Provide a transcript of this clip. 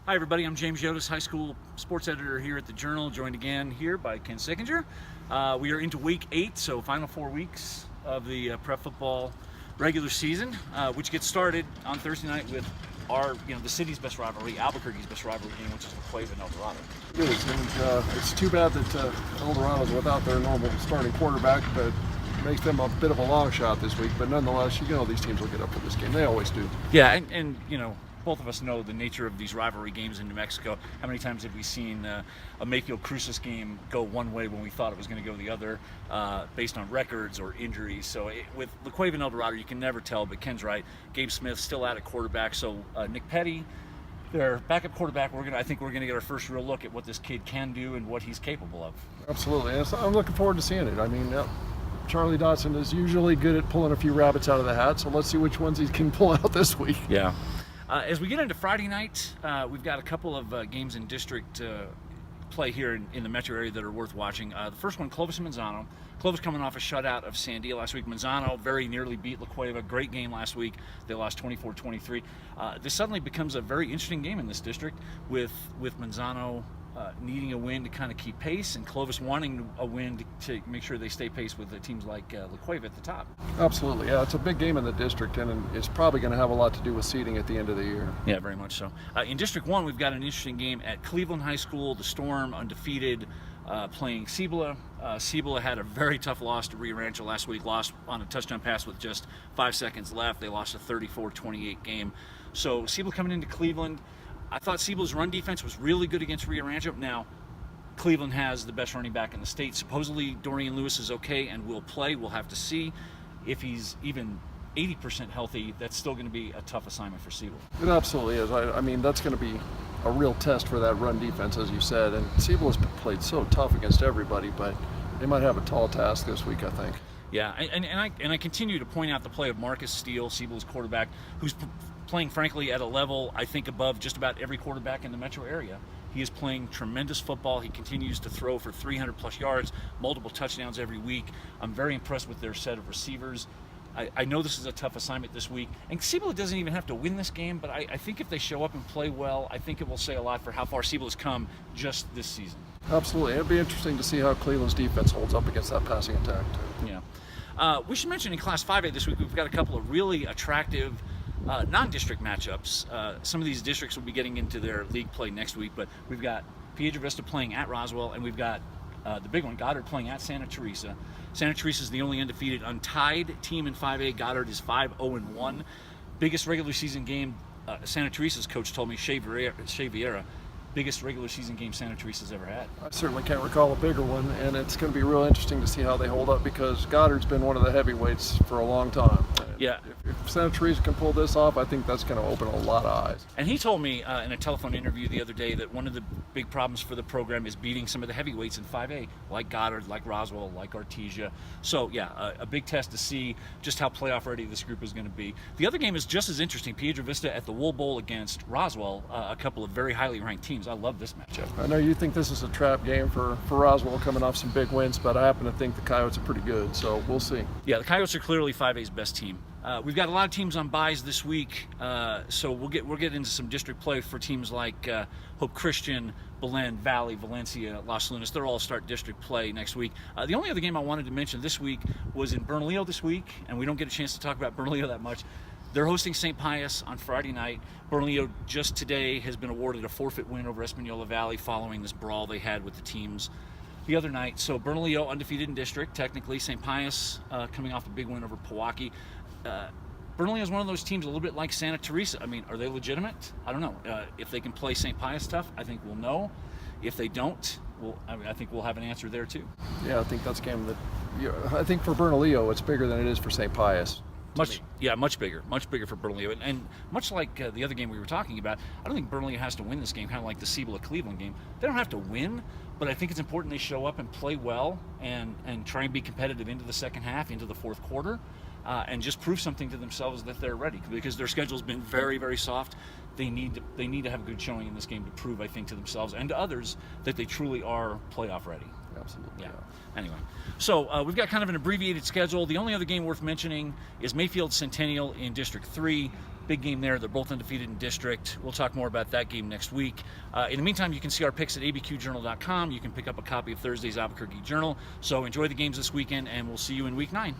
Hi everybody, I'm James Yodice, high school sports editor here at the Journal, joined again here by Ken Sickenger. We are into week 8, so final 4 weeks of the prep football regular season, which gets started on Thursday night with our, the city's best rivalry, Albuquerque's best rivalry game, which is LaQuave and El Dorado. It is, and it's too bad that El Dorado's without their normal starting quarterback, but makes them a bit of a long shot this week. But nonetheless, these teams will get up for this game. They always do. Yeah, and both of us know the nature of these rivalry games in New Mexico. How many times have we seen a Mayfield-Cruces game go one way when we thought it was going to go the other, based on records or injuries? So with LaQuave and El Dorado, you can never tell, but Ken's right. Gabe Smith still out at quarterback, so Nick Petty, their backup quarterback, I think we're going to get our first real look at what this kid can do and what he's capable of. Absolutely, and I'm looking forward to seeing it. I mean, Charlie Dotson is usually good at pulling a few rabbits out of the hat, so let's see which ones he can pull out this week. Yeah. As we get into Friday night, we've got a couple of games in district play here in the metro area that are worth watching. The first one, Clovis and Manzano. Clovis coming off a shutout of Sandia last week. Manzano very nearly beat LaQuave. Great game last week. They lost 24-23. This suddenly becomes a very interesting game in this district with Manzano needing a win to kind of keep pace, and Clovis wanting a win to make sure they stay pace with the teams like LaQuave at the top. Absolutely, yeah, it's a big game in the district, and it's probably going to have a lot to do with seeding at the end of the year. Yeah, very much so. In District 1, we've got an interesting game at Cleveland High School. The Storm, undefeated, playing Cibola. Cibola had a very tough loss to Rio Rancho last week, lost on a touchdown pass with just 5 seconds left. They lost a 34-28 game. So Cibola coming into Cleveland. I thought Cibola's run defense was really good against Rio Rancho. Now, Cleveland has the best running back in the state. Supposedly, Dorian Lewis is okay and will play. We'll have to see. If he's even 80% healthy, that's still going to be a tough assignment for Cibola. It absolutely is. I mean, that's going to be a real test for that run defense, as you said. And Cibola's played so tough against everybody, but they might have a tall task this week, I think. Yeah, and I continue to point out the play of Marcus Steele, Cibola's quarterback, who's playing, frankly, at a level, I think, above just about every quarterback in the metro area. He is playing tremendous football. He continues to throw for 300-plus yards, multiple touchdowns every week. I'm very impressed with their set of receivers. I know this is a tough assignment this week, and Cibola doesn't even have to win this game, but I think if they show up and play well, I think it will say a lot for how far Cibola's come just this season. Absolutely. It'll be interesting to see how Cleveland's defense holds up against that passing attack, too. Yeah. We should mention in Class 5A this week, we've got a couple of really attractive non-district matchups. Some of these districts will be getting into their league play next week, but we've got Piedra Vista playing at Roswell, and we've got the big one, Goddard, playing at Santa Teresa. Santa Teresa is the only undefeated, untied team in 5A. Goddard is 5-0-1. Biggest regular season game, Santa Teresa's coach told me, Shea Vieira, biggest regular season game Santa Teresa's ever had. I certainly can't recall a bigger one, and it's going to be real interesting to see how they hold up, because Goddard's been one of the heavyweights for a long time. Yeah. If Santa Teresa can pull this off, I think that's going to open a lot of eyes. And he told me in a telephone interview the other day that one of the big problems for the program is beating some of the heavyweights in 5A, like Goddard, like Roswell, like Artesia. So, yeah, a big test to see just how playoff ready this group is going to be. The other game is just as interesting, Piedra Vista at the Wool Bowl against Roswell, a couple of very highly ranked teams. I love this matchup. I know you think this is a trap game for Roswell coming off some big wins, but I happen to think the Coyotes are pretty good, so we'll see. Yeah, the Coyotes are clearly 5A's best team. We've got a lot of teams on byes this week, so we'll get into some district play for teams like Hope Christian, Belen, Valley, Valencia, Los Lunas. They'll all start district play next week. The only other game I wanted to mention this week was in Bernalillo this week, and we don't get a chance to talk about Bernalillo that much. They're hosting St. Pius on Friday night. Bernalillo just today has been awarded a forfeit win over Espanola Valley following this brawl they had with the teams the other night. So Bernalillo undefeated in district, technically. St. Pius coming off a big win over Pewaukee. Bernalillo is one of those teams a little bit like Santa Teresa. I mean, are they legitimate? I don't know. If they can play St. Pius tough, I think we'll know. If they don't, I think we'll have an answer there too. Yeah, I think that's a game that, I think for Bernalillo, it's bigger than it is for St. Pius. Much bigger for Burnley, and much like the other game we were talking about, I don't think Burnley has to win this game. Kind of like the Cibola Cleveland game, they don't have to win, but I think it's important they show up and play well and try and be competitive into the second half, into the fourth quarter, and just prove something to themselves that they're ready, because their schedule's been very, very soft. They need to have a good showing in this game to prove, I think, to themselves and to others that they truly are playoff ready. Absolutely. Yeah. Anyway, so we've got kind of an abbreviated schedule. The only other game worth mentioning is Mayfield Centennial in District 3. Big game there. They're both undefeated in district. We'll talk more about that game next week. In the meantime, you can see our picks at abqjournal.com. You can pick up a copy of Thursday's Albuquerque Journal. So enjoy the games this weekend, and we'll see you in Week 9.